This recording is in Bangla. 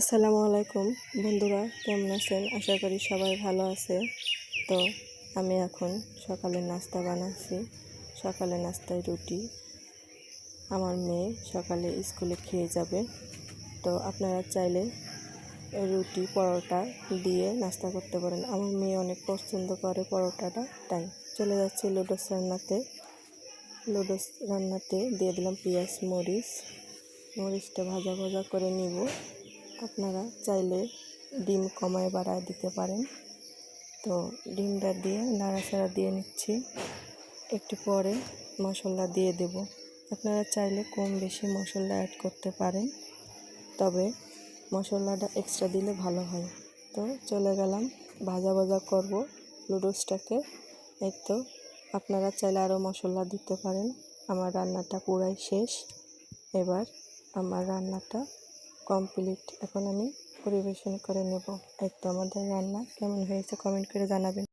আসসালামু আলাইকুম বন্ধুরা, কেমন আছেন? আশা করি সবাই ভালো আছে। তো আমি এখন সকালে নাস্তা বানাচ্ছি। সকালে নাস্তায় রুটি। আমার মেয়ে সকালে স্কুলে খেয়ে যাবে। তো আপনারা চাইলে রুটি পরোটা দিয়ে নাস্তা করতে পারেন। আমার মেয়ে অনেক পছন্দ করে পরোটাটা, তাই চলে যাচ্ছি লুডোস রান্নাতে দিয়ে দিলাম পেঁয়াজ মরিচটা ভাজা ভাজা করে নিব। আপনারা চাইলে ডিম কমায় বাড়ায় দিতে পারেন। তো ডিমটা দিয়ে নাড়াচাড়া দিয়ে নিচ্ছি। একটু পরে মশলা দিয়ে দেব। আপনারা চাইলে কম বেশি মশলা অ্যাড করতে পারেন, তবে মশলাটা এক্সট্রা দিলে ভালো হয়। তো চলে গেলাম, ভাজা ভাজা করব লুডোসটাকে। এই তো আপনারা চাইলে আরও মশলা দিতে পারেন। আমার রান্নাটা পুরাই শেষ। এবার আমার রান্নাটা কমপ্লিট। এখন আমি পরিবেশন করে নেব। এই তো আমাদের রান্না কেমন হয়েছে কমেন্ট করে জানাবেন।